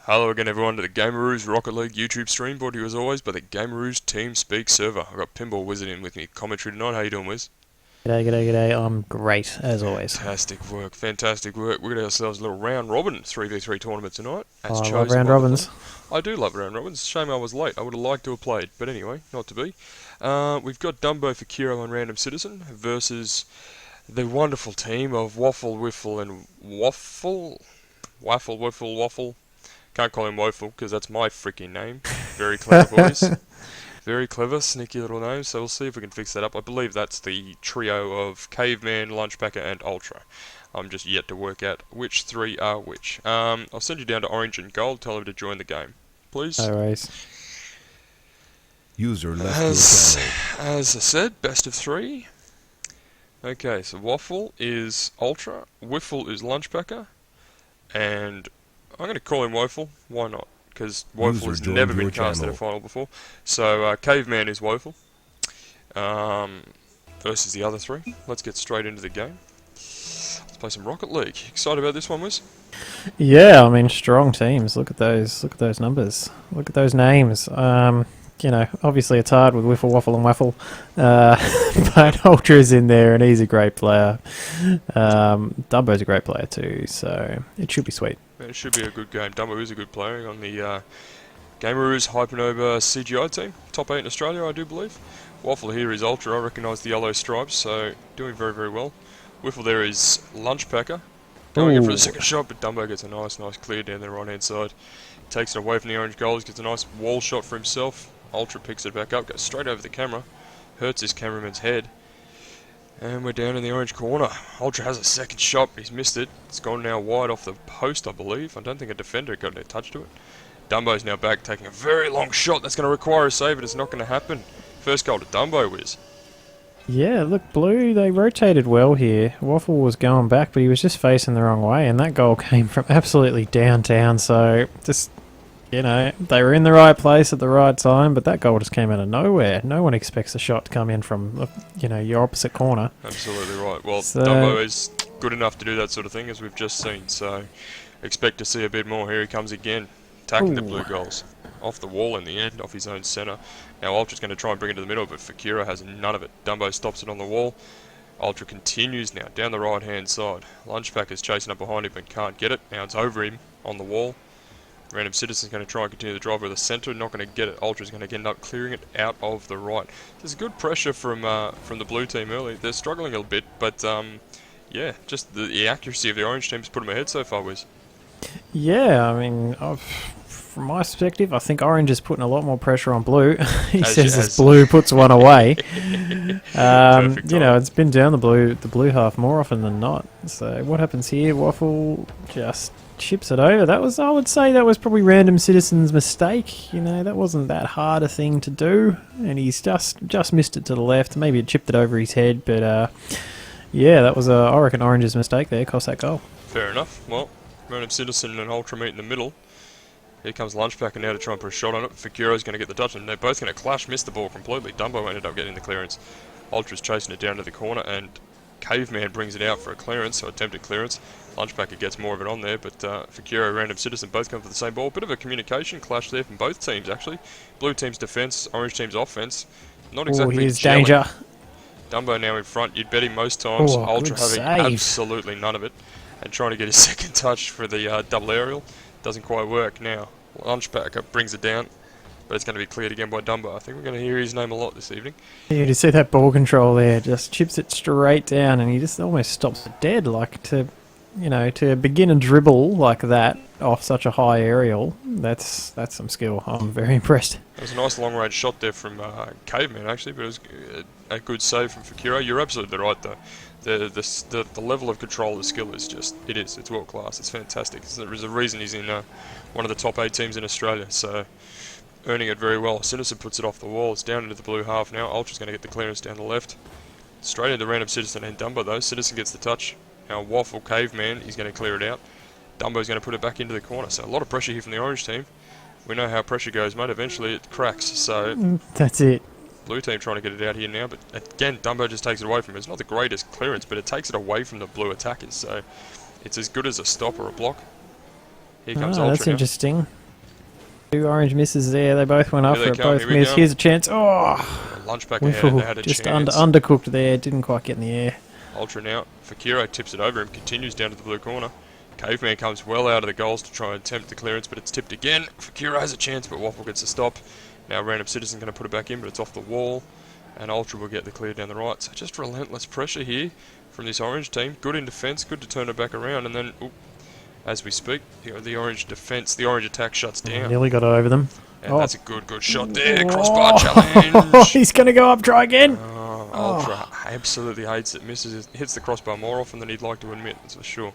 Hello again everyone to the Gameroos Rocket League YouTube stream, brought to you as always by the Gameroos TeamSpeak server. I've got Pinball Wizard in with me commentary tonight. How you doing, Wiz? G'day, g'day, g'day. I'm great, as always. Fantastic work, fantastic work. We got ourselves a little round robin 3v3 tournament tonight, as I love chosen round by the player. robins. I do love round robins. Shame I was late. I would have liked to have played, but anyway, not to be. We've got Dumbo for Kiro and Random Citizen versus the wonderful team of Waffle, Wiffle, and Waffle. Waffle, Wiffle, Waffle. Can't call him Woeful because that's my freaking name. Very clever, boys. Very clever, sneaky little name. So we'll see if we can fix that up. I believe that's the trio of Caveman, Lunchpacker, and Ultra. I'm just yet to work out which three are which. I'll send you down to Orange and Gold. Tell him to join the game, please. No worries. User left As, your channel. as I said, best of three. Okay, so Waffle is Ultra, Wiffle is Lunchpacker, and I'm going to call him Woeful. Why not? Because Woeful has joined never been your cast in a channel. final before. So Caveman is Woeful versus the other three. Let's get straight into the game. Let's play some Rocket League. Excited about this one, Wiz? Yeah, I mean, strong teams. Look at those. Look at those numbers. Look at those names. Obviously it's hard with Wiffle, Waffle, and Waffle, but Ultra's in there, and he's a great player. Dumbo's a great player too, so it should be sweet. Man, it should be a good game. Dumbo is a good player on the Gameroos Hypernova CGI team. Top 8 in Australia, I do believe. Waffle here is Ultra. I recognise the yellow stripes, so doing very, very well. Wiffle there is Lunchpacker. Going in for the second shot, but Dumbo gets a nice clear down the right-hand side. Takes it away from the orange goals, gets a nice wall shot for himself. Ultra picks it back up, goes straight over the camera. Hurts his cameraman's head. And we're down in the orange corner. Ultra has a second shot, but he's missed it. It's gone now wide off the post, I believe. I don't think a defender got a touch to it. Dumbo's now back, taking a very long shot. That's going to require a save, but it's not going to happen. First goal to Dumbo, Wiz. Yeah, look, Blue, they rotated well here. Waffle was going back, but he was just facing the wrong way, and that goal came from absolutely downtown, so just, they were in the right place at the right time, but that goal just came out of nowhere. No one expects a shot to come in from, your opposite corner. Absolutely right. Well, So- Dumbo is good enough to do that sort of thing, as we've just seen, so expect to see a bit more. Here he comes again, attacking the blue goals. Off the wall in the end, off his own centre. Now Ultra's going to try and bring it to the middle, but Fakira has none of it. Dumbo stops it on the wall. Ultra continues now, down the right-hand side. Lunchpack is chasing up behind him, but can't get it. Now it's over him, on the wall. Random Citizen's going to try and continue the drive with the centre, not going to get it. Ultra's going to end up clearing it out of the right. There's good pressure from the blue team early. They're struggling a bit, but yeah, just the accuracy of the orange team's put them ahead so far, Wiz. Yeah, I mean, from my perspective, I think Orange is putting a lot more pressure on Blue. He As says you- as Blue puts one away. Perfect time. It's been down the blue half more often than not. So what happens here? Waffle just chips it over. I would say that was probably Random Citizen's mistake. That wasn't that hard a thing to do, and he's just missed it to the left. Maybe it chipped it over his head, but yeah, that was I reckon Orange's mistake there cost that goal. Fair enough. Well, Random Citizen and Ultra meet in the middle. Here comes Lunchpacker now to try and put a shot on it. Fakira's going to get the touch, and they're both going to clash, miss the ball completely. Dumbo ended up getting the clearance. Ultra's chasing it down to the corner, and Caveman brings it out for a clearance, so attempted clearance. Lunchpacker gets more of it on there, but Fakira and Random Citizen both come for the same ball. Bit of a communication clash there from both teams, actually. Blue team's defence, orange team's offence. Not exactly Here's gelling. danger. Dumbo now in front. You'd bet him most times. Oh, Ultra good having save. absolutely none of it, and trying to get his second touch for the double aerial. Doesn't quite work now. Lunchpacker brings it down, but it's going to be cleared again by Dumbo. I think we're going to hear his name a lot this evening. Yeah, to see that ball control there, just chips it straight down, and he just almost stops it dead. Like to begin a dribble like that off such a high aerial, that's some skill. I'm very impressed. It was a nice long-range shot there from Caveman, actually, but it was a good save from Fakiro. You're absolutely right, though. The level of control, the skill is it's world class. It's fantastic. There's a reason he's in one of the top 8 teams in Australia, so earning it very well. Citizen puts it off the wall. It's down into the blue half now. Ultra's going to get the clearance down the left. Straight into Random Citizen and Dumbo, though. Citizen gets the touch. Now Waffle Caveman, he's going to clear it out. Dumbo's going to put it back into the corner. So a lot of pressure here from the orange team. We know how pressure goes, mate. Eventually it cracks. So That's it. blue team trying to get it out here now, but again, Dumbo just takes it away from him. It's not the greatest clearance, but it takes it away from the blue attackers, so it's as good as a stop or a block. Here comes Oh, that's Ultra now. interesting. Two orange misses there. They both went up Here for they it. come, Both here we missed. go. Here's a chance. Oh, Lunchpack ahead, and they had a just chance. undercooked there. Didn't quite get in the air. Ultra now. Fakiro tips it over him, continues down to the blue corner. Caveman comes well out of the goals to try and attempt the clearance, but it's tipped again. Fakiro has a chance, but Waffle gets a stop. Now Random Citizen going to put it back in, but it's off the wall. And Ultra will get the clear down the right. So just relentless pressure here from this orange team. Good in defence, good to turn it back around, and then, as we speak, the orange defence, the orange attack shuts down. Nearly got it over them. And that's a good shot there. Crossbar challenge. He's going to go up. Try again. Ultra absolutely hates it. Misses, hits the crossbar more often than he'd like to admit, that's for sure.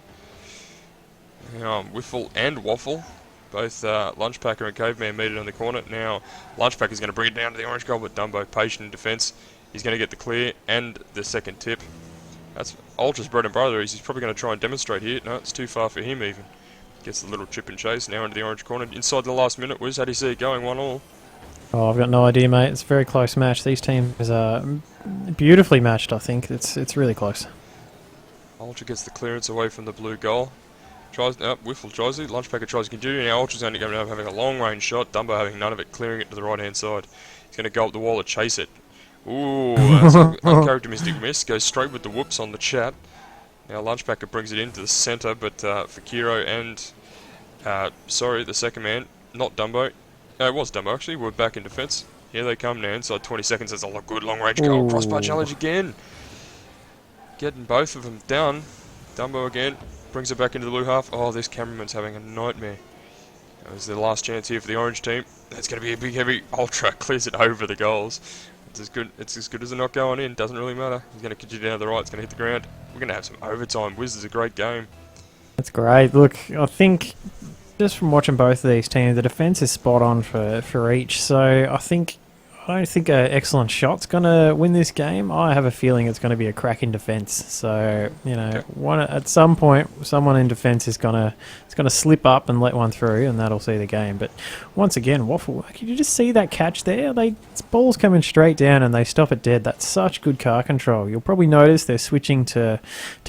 Wiffle and Waffle, both Lunchpacker and Caveman meet it on the corner. Now, Lunchpacker's going to bring it down to the orange goal, but Dumbo, patient in defence. He's going to get the clear and the second tip. That's Ultra's bread and butter. He's probably going to try and demonstrate here. No, it's too far for him even. Gets the little chip and chase now into the orange corner. Inside the last minute, Wiz, how do you see it going? 1-1. Oh, I've got no idea, mate. It's a very close match. These teams are beautifully matched, I think. It's really close. Ultra gets the clearance away from the blue goal. Wiffle tries it. Lunchpacker tries to continue. Now Ultra's only going to have having a long range shot. Dumbo having none of it, clearing it to the right hand side. He's going to go up the wall to chase it. Ooh, that's an uncharacteristic miss. Goes straight with the whoops on the chat. Now Lunchpacker brings it into the centre, but Fakiro and the second man, not Dumbo. No, it was Dumbo actually. We're back in defence. Here they come now. Inside 20 seconds. That's a good long range goal. Crossbar challenge again. Getting both of them down. Dumbo again. Brings it back into the blue half. Oh, this cameraman's having a nightmare. That was the last chance here for the orange team. That's going to be a big, heavy Ultra. Clears it over the goals. It's as good as it not going in. Doesn't really matter. He's going to continue down to the right. It's going to hit the ground. We're going to have some overtime. Wiz is a great game. That's great. Look, I think just from watching both of these teams, the defence is spot on for each. So I don't think an excellent shot's going to win this game. I have a feeling it's going to be a cracking defence. So, at some point, someone in defence is going to slip up and let one through, and that'll see the game. But once again, Waffle, can you just see that catch there? Ball's coming straight down and they stop it dead. That's such good car control. You'll probably notice they're switching to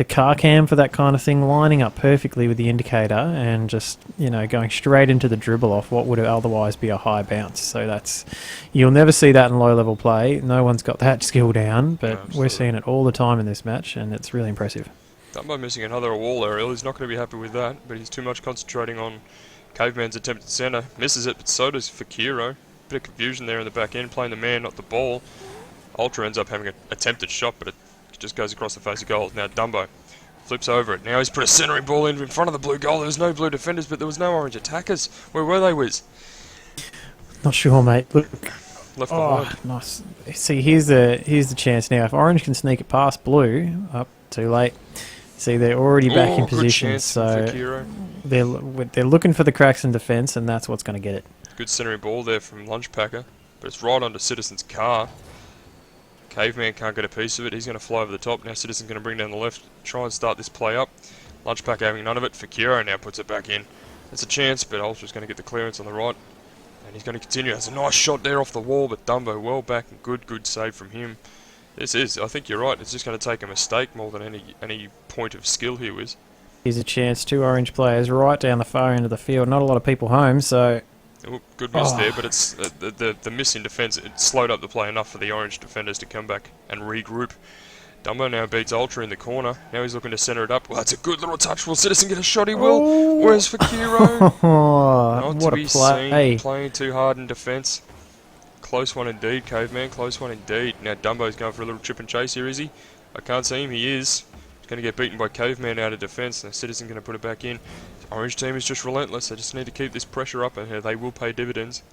car cam for that kind of thing, lining up perfectly with the indicator and just, going straight into the dribble off what would otherwise be a high bounce. So you'll never see that in low-level play. No one's got that skill down, but we're seeing it all the time in this match, and it's really impressive. Dumbo missing another wall aerial. He's not going to be happy with that, but he's too much concentrating on Caveman's attempt at centre. Misses it, but so does Fakiro. Bit of confusion there in the back end, playing the man, not the ball. Ultra ends up having an attempted shot, but it just goes across the face of goal. Now Dumbo flips over it. Now he's put a centering ball in front of the blue goal. There was no blue defenders, but there was no orange attackers. Where were they, Wiz? Not sure, mate. Look. Left behind. Nice. See, here's the chance now. If orange can sneak it past blue, too late. See, they're already back in position, so they're looking for the cracks in defence, and that's what's going to get it. Good centering ball there from Lunchpacker, but it's right onto Citizen's car. Caveman can't get a piece of it. He's going to fly over the top. Now Citizen's going to bring down the left, try and start this play up. Lunchpacker having none of it. Fakiro now puts it back in. It's a chance, but Ultra's going to get the clearance on the right. And he's going to continue. There's a nice shot there off the wall, but Dumbo well back and good save from him. I think you're right, it's just going to take a mistake more than any point of skill here, Wiz. Here's a chance, two orange players right down the far end of the field. Not a lot of people home, so... Ooh, good miss there, but it's the miss in defence, it slowed up the play enough for the orange defenders to come back and regroup. Dumbo now beats Ultra in the corner. Now he's looking to centre it up. Well, that's a good little touch. Will Citizen get a shot? He will. Oh. Where's Fakiro? Not what to a be play. seen. Playing too hard in defence. Close one indeed, Caveman. Close one indeed. Now Dumbo's going for a little chip and chase here, is he? I can't see him. He is. He's going to get beaten by Caveman out of defence. And the Citizen going to put it back in. The orange team is just relentless. They just need to keep this pressure up, and they will pay dividends.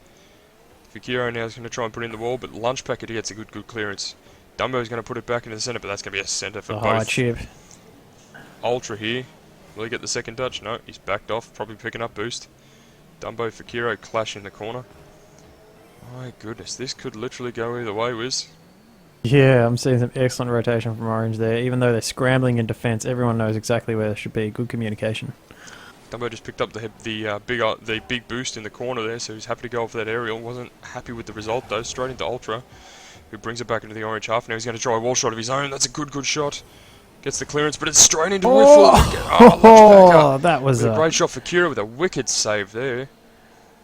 Fakiro now is going to try and put in the wall, but Lunchpacker gets a good clearance. Dumbo's going to put it back into the centre, but that's going to be a centre for both. High chip. Ultra here. Will he get the second touch? No, he's backed off, probably picking up boost. Dumbo, Fakiro clash in the corner. My goodness, this could literally go either way, Wiz. Yeah, I'm seeing some excellent rotation from orange there. Even though they're scrambling in defence, everyone knows exactly where they should be. Good communication. Dumbo just picked up the big boost in the corner there, so he's happy to go for that aerial. Wasn't happy with the result though. Straight into Ultra, who brings it back into the orange half. Now he's going to try a wall shot of his own. That's a good shot. Gets the clearance, but it's straight into Oh, Whiffle. Lunchpacker. that was With a a... great shot for Kira with a wicked save there.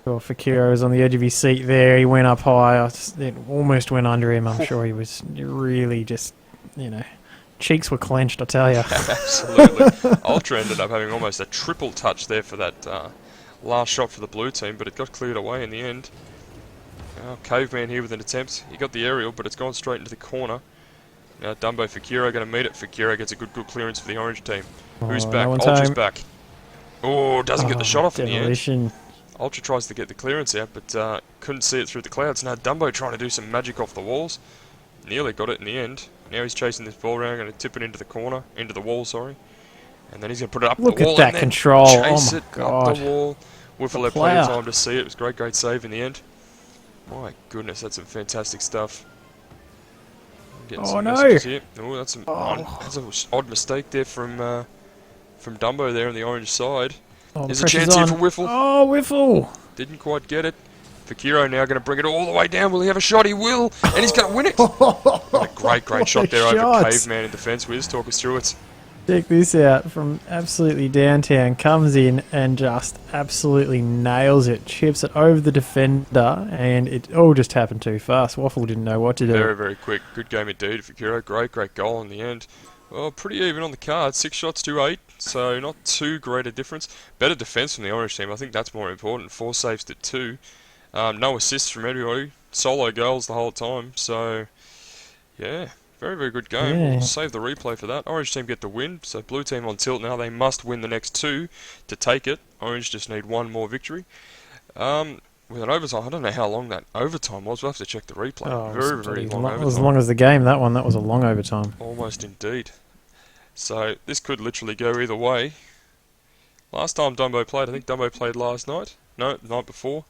Well, Fakiro was on the edge of his seat there. He went up high. It almost went under him. I'm sure he was really just, you know, cheeks were clenched, I tell you. Absolutely. Ultra ended up having almost a triple touch there for that last shot for the blue team, but it got cleared away in the end. Caveman here with an attempt. He got the aerial, but it's gone straight into the corner. Now Dumbo Fakiro going to meet it. Fakiro gets a good clearance for the orange team. Who's back? No Ultra's back. Oh, doesn't get the shot off in the end. Demolition. Ultra tries to get the clearance out, but couldn't see it through the clouds. Now Dumbo trying to do some magic off the walls. Nearly got it in the end. Now he's chasing this ball around, going to tip it into the corner, into the wall, sorry. And then he's going to put it up Look the wall at that and then control. chase Oh my it God. up the wall. Whiffle had plenty of time to see it. It was a great save in the end. My goodness, that's some fantastic stuff. Oh no! Here. Oh, that's an odd mistake there from Dumbo there on the orange side. Oh, There's a chance here for Whiffle. Oh, Whiffle! Didn't quite get it. Fakiro now going to bring it all the way down. Will he have a shot? He will, and he's going to win it. What a great shot there over Caveman in defence. Wiz, talk us through it. Check this out, from absolutely downtown, comes in and just absolutely nails it, chips it over the defender, and it all just happened too fast. Waffle didn't know what to do. Very, very quick. Good game indeed, Fakiro. Great goal in the end. Well, pretty even on the card. 6 shots to 8, so not too great a difference. Better defence from the orange team. I think that's more important. 4 saves to 2. No assists from anybody. Solo goals the whole time. So, yeah. Very, very good game. Yeah. We'll save the replay for that. Orange team get the win, so blue team on tilt now. They must win the next 2 to take it. Orange just need 1 more victory. With an overtime, I don't know how long that overtime was. We'll have to check the replay. Oh, very long overtime. As long as the game, that one. That was a long overtime. Almost indeed. So this could literally go either way. Last time Dumbo played, I think Dumbo played last night. No, the night before.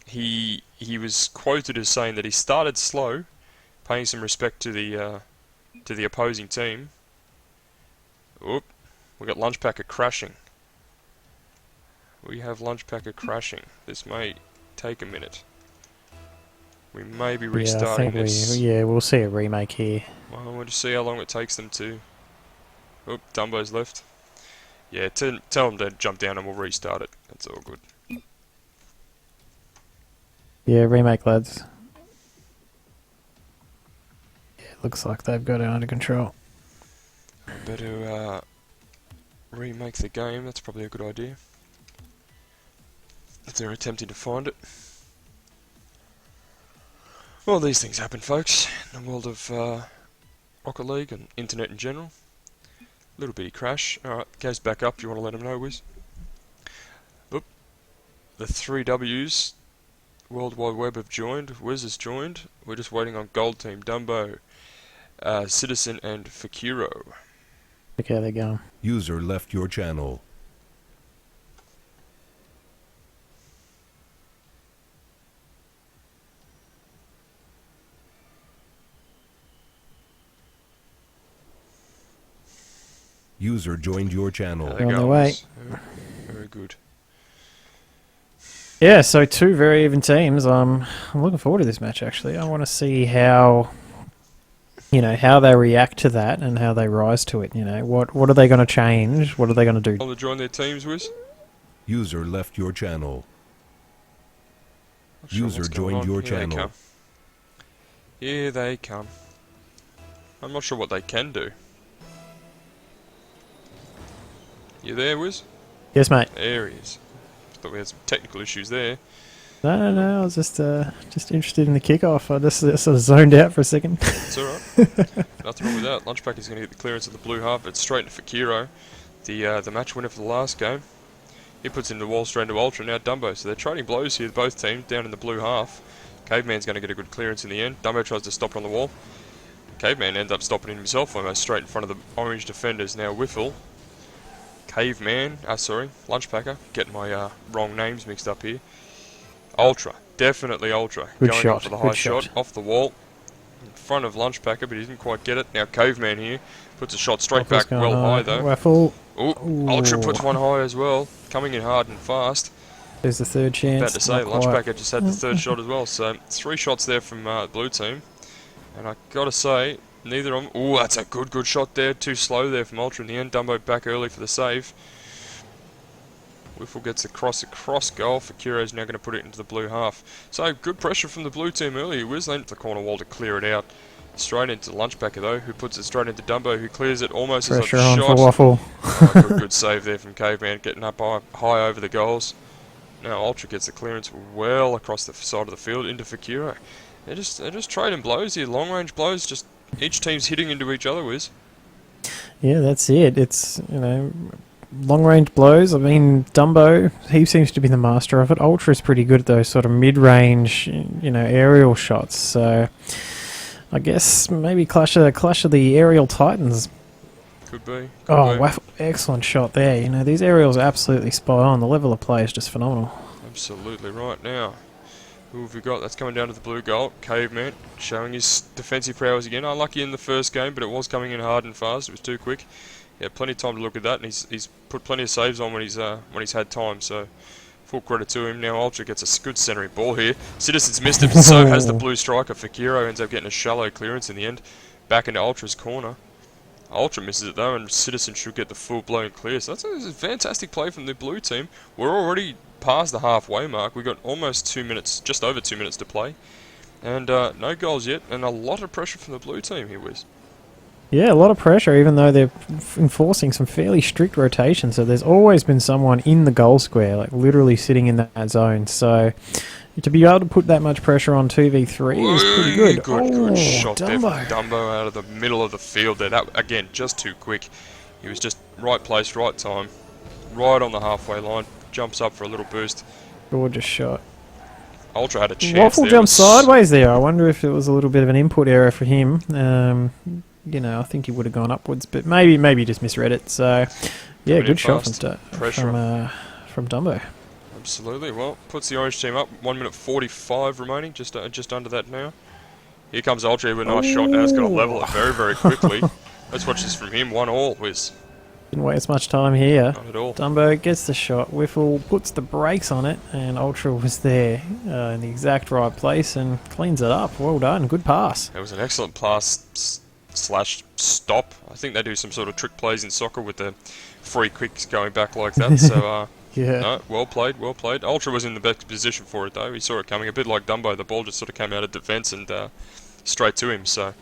He was quoted as saying that he started slow, paying some respect to the opposing team. Oop, we got Lunchpacker crashing. We have Lunchpacker crashing. This may take a minute. We may be restarting this. We'll see a remake here. Well, we'll just see how long it takes them to. Oop, Dumbo's left. Yeah, tell them to jump down and we'll restart it. That's all good. Yeah, remake, lads. Yeah, looks like they've got it under control. Better remake the game. That's probably a good idea. If they're attempting to find it. Well, these things happen, folks, in the world of Rocket League and internet in general. Little bitty crash. Alright, goes back up. Do you want to let them know, Wiz? Oop. The 3 Ws, World Wide Web, have joined. Wiz has joined. We're just waiting on Gold Team, Dumbo, Citizen, and Fakiro. Look how they're going. User left your channel. User joined your channel. There On their way. Very good. Yeah, so 2 very even teams. I'm looking forward to this match, actually. I want to see how, how they react to that and how they rise to it. What are they going to change? What are they going to do? Want to join their teams, Wiz? User left your channel. Not sure User what's going joined on. your Here they channel. come. Here they come. I'm not sure what they can do. You there, Wiz? Yes, mate. There he is. Thought we had some technical issues there. No. I was just interested in the kickoff. I just sort of zoned out for a second. It's alright. Nothing wrong with that. Lunchpack is going to get the clearance of the blue half. It's straight into Fakiro, the match winner for the last game. He puts in the wall straight into Ultra, now Dumbo. So they're trading blows here, both teams, down in the blue half. Caveman's going to get a good clearance in the end. Dumbo tries to stop it on the wall. Caveman ends up stopping it himself almost straight in front of the orange defenders. Now Whiffle. Lunchpacker. Getting my wrong names mixed up here. Ultra. Definitely Ultra. Good Going shot. for the Good high shot. shot. Off the wall. In front of Lunchpacker, but he didn't quite get it. Now Caveman here. Puts a shot straight Waffle's back. going Well high though. Waffle. Ooh, Ultra puts one high as well. Coming in hard and fast. There's the third chance. About to say, Not quite. Lunchpacker just had the 3rd shot as well. So 3 shots there from the blue team. And I gotta say, Neither of them. Oh, that's a good shot there. Too slow there from Ultra in the end. Dumbo back early for the save. Wiffle gets the cross across goal. Fakiro's now going to put it into the blue half. So good pressure from the blue team earlier. Wiz leaned to the corner wall to clear it out. Straight into the Lunchbacker though, who puts it straight into Dumbo, who clears it almost Pressure as a on shot. for Waffle. Oh, good save there from Caveman, getting up high over the goals. Now Ultra gets the clearance well across the side of the field into Fakiro. They're just trading blows here, long range blows. Just each team's hitting into each other. Wiz. Yeah, that's it. It's, you know, long range blows. I mean, Dumbo, he seems to be the master of it. Ultra's pretty good at those sort of mid range, you know, aerial shots. So I guess maybe clash of the aerial titans. Could be. Waffle, excellent shot there. You know, these aerials are absolutely spot on. The level of play is just phenomenal. Absolutely right. Now, who have we got? That's coming down to the blue goal. Caveman showing his defensive prowess again. Unlucky in the first game, but it was coming in hard and fast. It was too quick. Yeah, plenty of time to look at that, and he's put plenty of saves on when he's had time. So full credit to him. Now Ultra gets a good centering ball here. Citizens missed it, but so has the blue striker. Fakiro ends up getting a shallow clearance in the end. Back into Ultra's corner. Ultra misses it though, and Citizen should get the full-blown clear. So that's a fantastic play from the blue team. We're already past the halfway mark. We've got almost 2 minutes, just over 2 minutes to play. And no goals yet, and a lot of pressure from the blue team here, Wiz. Yeah, a lot of pressure, even though they're enforcing some fairly strict rotations. So there's always been someone in the goal square, like literally sitting in that zone. So to be able to put that much pressure on 2v3 is pretty good. Good shot there from Dumbo. Dumbo out of the middle of the field there. That, again, just too quick. He was just right place, right time. Right on the halfway line. Jumps up for a little boost. Gorgeous shot. Ultra had a chance Waffle there. jumped sideways there. I wonder if it was a little bit of an input error for him. You know, I think he would have gone upwards, but maybe just misread it. So, yeah, Coming in good shot fast. from Dumbo. Absolutely. Well, puts the orange team up. 1 minute 45 remaining, just under that now. Here comes Ultra with a nice shot. Now it's going to level it very quickly. Let's watch this from him. 1-1, Wiz. Didn't waste much time here. Not at all. Dumbo gets the shot. Wiffle puts the brakes on it, and Ultra was there in the exact right place and cleans it up. Well done. Good pass. It was an excellent pass slash stop. I think they do some sort of trick plays in soccer with the free kicks going back like that. So, Yeah. no, well played. Ultra was in the best position for it though. He saw it coming, a bit like Dumbo. The ball just sort of came out of defence and straight to him. So,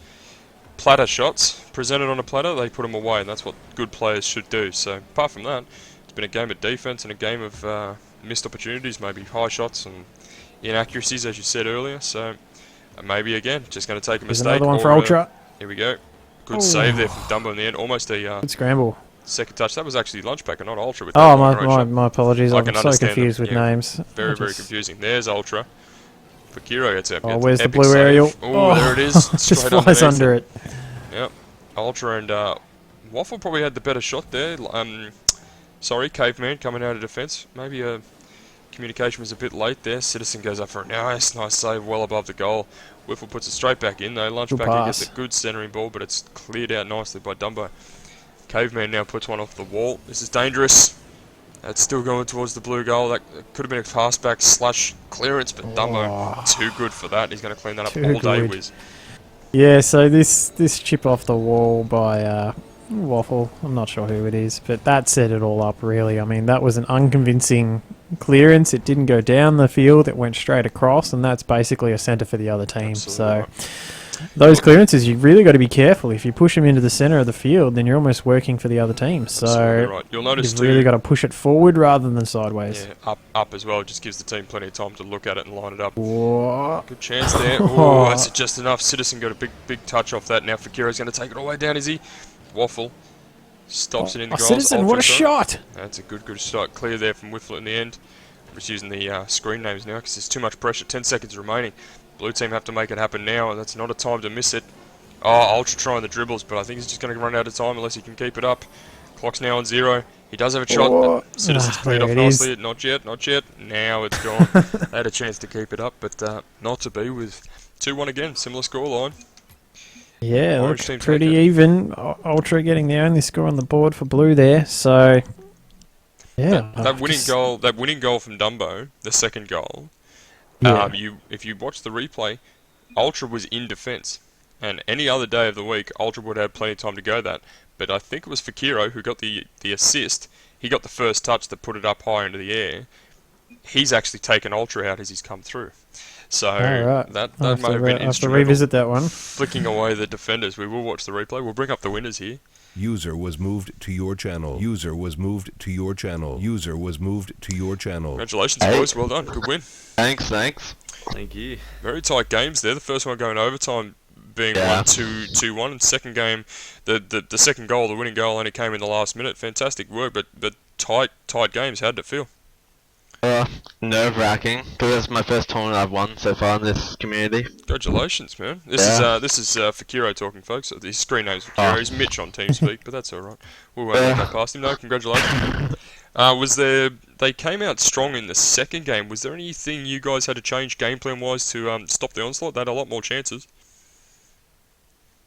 platter shots presented on a platter, they put them away, and that's what good players should do. So, apart from that, it's been a game of defence and a game of missed opportunities, maybe high shots and inaccuracies, as you said earlier. So, maybe again, just going to take a There's mistake. another one for Ultra. Here we go. Good save there from Dumbo in the end. Almost a Good scramble. second touch. That was actually Lunchbacker, not Ultra. With Oh, that long range shot. my apologies. I I'm can so understand confused them, with yeah. names. Very confusing. There's Ultra. Fakiro gets it. Oh, where's the Epic blue save. aerial? Oh, there it is. Just Straight flies underneath under it. Yep. Ultra and Waffle probably had the better shot there. Sorry, Caveman coming out of defence. Maybe communication was a bit late there. Citizen goes up for a nice save well above the goal. Wiffle puts it straight back in though. Lunchbacker gets a good centering ball, but it's cleared out nicely by Dumbo. Caveman now puts one off the wall. This is dangerous. That's still going towards the blue goal. That could have been a pass back slash clearance, but Dumbo too good for that. He's going to clean that up Too all day, good. Wiz. Yeah, so this chip off the wall by Waffle, I'm not sure who it is, but that set it all up really. I mean, that was an unconvincing clearance. It didn't go down the field, it went straight across, and that's basically a centre for the other team. Absolutely So those clearances, you've really got to be careful. If you push them into the centre of the field, then you're almost working for the other team. So Absolutely right. You'll notice you've too, really got to push it forward rather than sideways. yeah, up as well. It just gives the team plenty of time to look at it and line it up. Whoa. Good chance there. Oh, that's just enough. Citizen got a big touch off that. Now Fakiro's going to take it all the way down, is he? Waffle stops it in the goals. Citizen, what a Ultra shot! That's a good shot. Clear there from Wiffle in the end. I'm just using the screen names now because there's too much pressure. 10 seconds remaining. Blue team have to make it happen now, and that's not a time to miss it. Oh, Ultra trying the dribbles, but I think he's just going to run out of time unless he can keep it up. Clock's now on 0. He does have a shot, but Citizen's cleared off there it is. nicely. Not yet. Now it's gone. They had a chance to keep it up, but not to be with 2-1 again. Similar scoreline. Yeah, Orange looks team's pretty taken. even. Ultra getting the only score on the board for blue there. So, yeah, That winning goal from Dumbo, the second goal. Yeah. If you watch the replay, Ultra was in defence. and any other day of the week, Ultra would have plenty of time to go that. But I think it was Fakiro who got the assist. He got the first touch that put it up high into the air. He's actually taken Ultra out as he's come through. So Right. that I'll may have been have to instrumental. revisit that one. Flicking away the defenders. We will watch the replay. We'll bring up the winners here. User was moved to your channel. User was moved to your channel. User was moved to your channel. Congratulations, boys. Well done. Good win. Thanks. Thank you. Very tight games there. The first one going overtime being Yeah. 1-2-2-1, and second game, the second goal, the winning goal, only came in the last minute. Fantastic work, but tight games. How did it feel? Nerve-wracking, because it's my first tournament I've won so far in this community. Congratulations, man. This is Fakiro talking, folks. His screen name's Fakiro. Oh. He's Mitch on TeamSpeak, but that's all right. We won't let that past him. No, congratulations. They came out strong in the second game. Was there anything you guys had to change game plan wise to stop the onslaught? They had a lot more chances.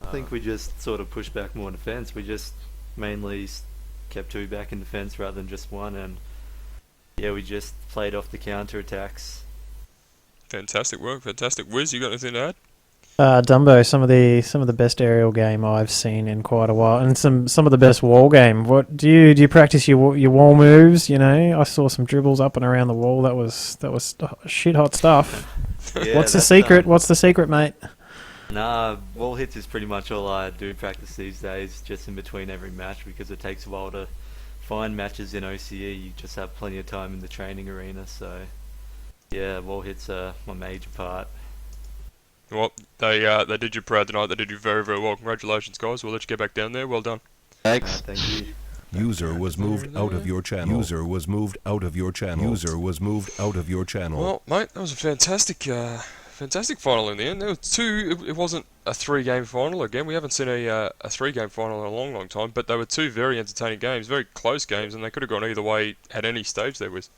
I think we just sort of pushed back more in defence. We just mainly kept 2 back in defence rather than just 1, and yeah, we just played off the counter attacks. Fantastic work, fantastic. Wiz, you got anything to add? Dumbo, some of the best aerial game I've seen in quite a while, and some of the best wall game. What do you practice your wall moves? You know, I saw some dribbles up and around the wall. That was shit hot stuff. Yeah, What's the that's, secret? What's the secret, mate? Nah, wall hits is pretty much all I do practice these days, just in between every match, because it takes a while to find matches in OCE. You just have plenty of time in the training arena, so yeah, wall hits are my major part. Well, they did you proud tonight. They did you very, very well. Congratulations, guys. We'll let you get back down there. Well done. Thanks. Thank you. User was moved out of your channel. User was moved out of your channel. User was moved out of your channel. Well, mate, that was a fantastic final in the end. There were 2. It wasn't a 3-game final. Again, we haven't seen a 3-game final in a long, long time. But they were 2 very entertaining games, very close games, and they could have gone either way at any stage there with.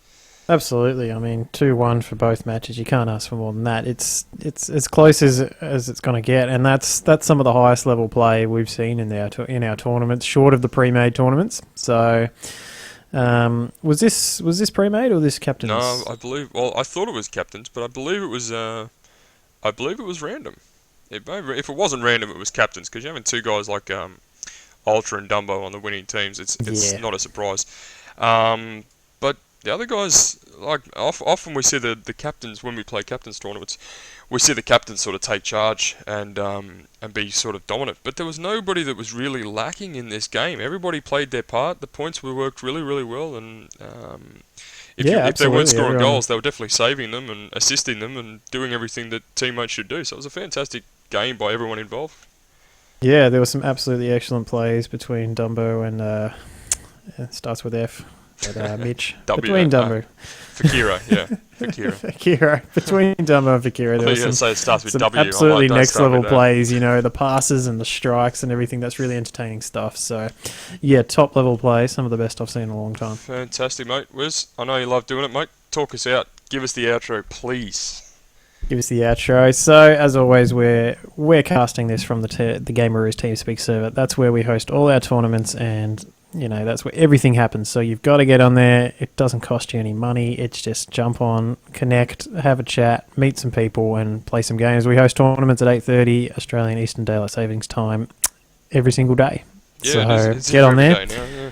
Absolutely. I mean, 2-1 for both matches. You can't ask for more than that. It's as close as it's going to get, and that's some of the highest level play we've seen in our tournaments, short of the pre-made tournaments. So, was this pre-made or this captain's? No, I believe. Well, I thought it was captain's, but I believe it was. I believe it was random. If it wasn't random, it was captain's, because you're having 2 guys like Ultra and Dumbo on the winning teams. It's not a surprise. But the other guys, like often we see the captains when we play captains tournaments, we see the captains sort of take charge and be sort of dominant. But there was nobody that was really lacking in this game. Everybody played their part. The points were worked really, really well, and if they weren't scoring goals, they were definitely saving them and assisting them and doing everything that teammates should do. So it was a fantastic game by everyone involved. Yeah, there were some absolutely excellent plays between Dumbo and it starts with F. But, Mitch. Between Dumbo. Fakiro, yeah. Fakiro. Fakiro. Between Dumbo and Fakiro, there was say it starts with some W. absolutely Don't next start level with that. plays, you know, the passes and the strikes and everything. That's really entertaining stuff. So, yeah, top level play. Some of the best I've seen in a long time. Fantastic, mate. Wiz, I know you love doing it, mate. Talk us out. Give us the outro, please. Give us the outro. So, as always, we're casting this from the Gameroos TeamSpeak server. That's where we host all our tournaments, and you know, that's where everything happens. So you've got to get on there. It doesn't cost you any money. It's just jump on, connect, have a chat, meet some people, and play some games. We host tournaments at 8:30 Australian Eastern Daylight Savings Time every single day. Yeah, so it's get on there. now, yeah.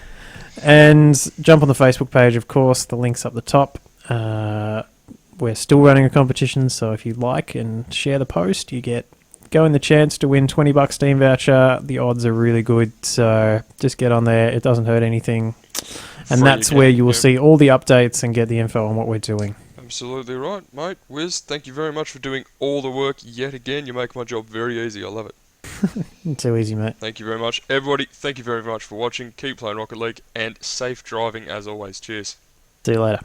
And jump on the Facebook page, of course. The link's up the top. We're still running a competition, so if you like and share the post, you go in the chance to win $20 Steam voucher. The odds are really good, so just get on there. It doesn't hurt anything. And Free that's again, where you will yeah. see all the updates and get the info on what we're doing. Absolutely right, mate. Wiz, thank you very much for doing all the work yet again. You make my job very easy. I love it. Too easy, mate. Thank you very much. Everybody, thank you very much for watching. Keep playing Rocket League, and safe driving as always. Cheers. See you later.